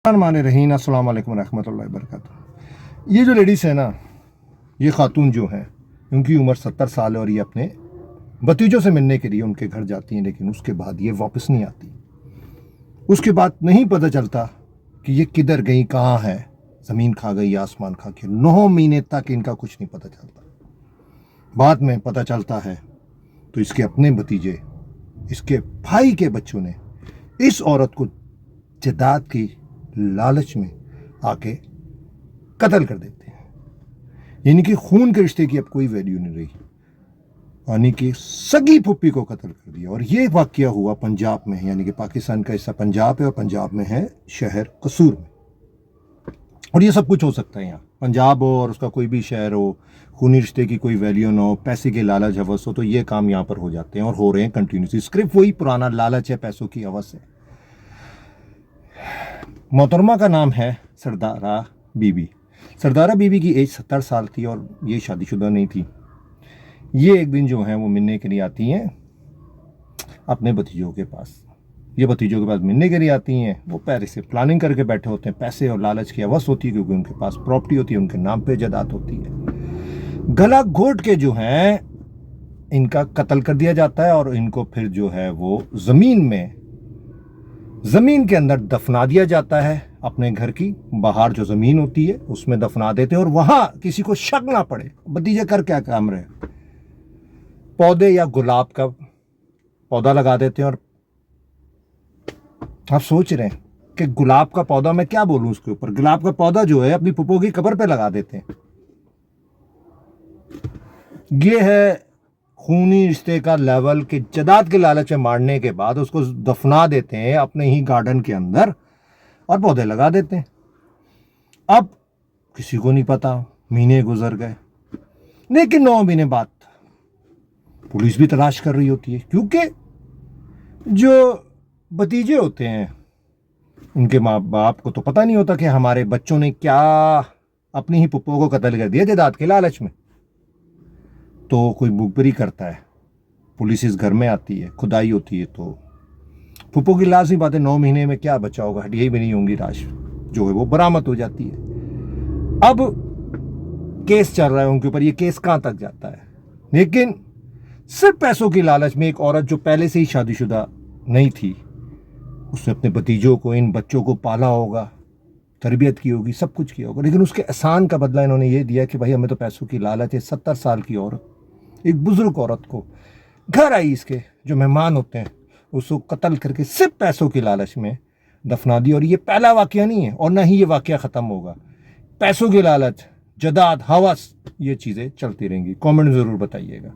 रहीन अस्सलाम वालेकुम रहमतुल्लाहि वबरकातुहू। ये जो लेडीज़ है ना, ये खातून जो हैं, उनकी उम्र 70 साल है और ये अपने भतीजों से मिलने के लिए उनके घर जाती हैं, लेकिन उसके बाद ये वापस नहीं आती। उसके बाद नहीं पता चलता कि ये किधर गई, कहाँ है, ज़मीन खा गई या आसमान खा के। 9 महीने तक इनका कुछ नहीं पता चलता। बाद में पता चलता है तो इसके अपने भतीजे, इसके भाई के बच्चों ने इस औरत को जायदाद की लालच में आके कत्ल कर देते हैं। यानी कि खून के रिश्ते की अब कोई वैल्यू नहीं रही, यानी कि सगी फुप्पी को कत्ल कर दिया। और ये वाकया हुआ पंजाब में, यानी कि पाकिस्तान का हिस्सा पंजाब है और पंजाब में है शहर कसूर में। और ये सब कुछ हो सकता है यहाँ, पंजाब हो और उसका कोई भी शहर हो, खूनी रिश्ते की कोई वैल्यू ना हो, पैसे के लालच हवस हो, तो ये काम यहाँ पर हो जाते हैं और हो रहे हैं कंटिन्यूसली। स्क्रिप्ट वही पुराना, लालच है, पैसों की हवस है। मोहतरमा का नाम है सरदारा बीबी। सरदारा बीबी की एज 70 साल थी और ये शादीशुदा नहीं थी। ये एक दिन जो है वो मिलने के लिए आती हैं अपने भतीजों के पास। ये भतीजों के पास मिलने के लिए आती हैं, वो पहले से प्लानिंग करके बैठे होते हैं। पैसे और लालच की हवस होती है क्योंकि उनके पास प्रॉपर्टी होती है, उनके नाम पे जायदाद होती है। गला घोट के जो है इनका कत्ल कर दिया जाता है और इनको फिर जो है वो ज़मीन के अंदर दफना दिया जाता है। अपने घर की बाहर जो ज़मीन होती है उसमें दफना देते हैं और वहां किसी को शक ना पड़े। भतीजे कर क्या काम रहे, पौधे या गुलाब का पौधा लगा देते हैं। और आप सोच रहे हैं कि गुलाब का पौधा, मैं क्या बोलूं उसके ऊपर, गुलाब का पौधा जो है अपनी पुप्पो की कब्र पे लगा देते हैं। ये है खूनी रिश्ते का लेवल कि जायदाद के लालच में मारने के बाद उसको दफना देते हैं अपने ही गार्डन के अंदर और पौधे लगा देते हैं। अब किसी को नहीं पता, महीने गुजर गए, लेकिन 9 महीने बाद पुलिस भी तलाश कर रही होती है, क्योंकि जो भतीजे होते हैं उनके माँ बाप को तो पता नहीं होता कि हमारे बच्चों ने क्या अपनी ही पुप्पो को कत्ल कर दिया जायदाद के लालच में। तो कोई मुखबिरी करता है, पुलिस इस घर में आती है, खुदाई होती है, तो पुप्पो की लाश ही बात है, 9 महीने में क्या बचा होगा, हड्डियां भी नहीं होंगी, लाश जो है वो बरामद हो जाती है। अब केस चल रहा है उनके ऊपर, ये केस कहां तक जाता है। लेकिन सिर्फ पैसों की लालच में एक औरत जो पहले से ही शादीशुदा नहीं थी, उसने अपने भतीजों को, इन बच्चों को पाला होगा, तरबियत की होगी, सब कुछ किया होगा, लेकिन उसके एहसान का बदला इन्होंने ये दिया कि भाई हमें तो पैसों की लालच है। 70 साल की औरत, एक बुजुर्ग औरत को घर आई, इसके जो मेहमान होते हैं उसको कत्ल करके सिर्फ पैसों की लालच में दफना दी। और ये पहला वाकया नहीं है और ना ही ये वाकया ख़त्म होगा। पैसों की लालच, जायदाद, हवस, ये चीज़ें चलती रहेंगी। कमेंट ज़रूर बताइएगा।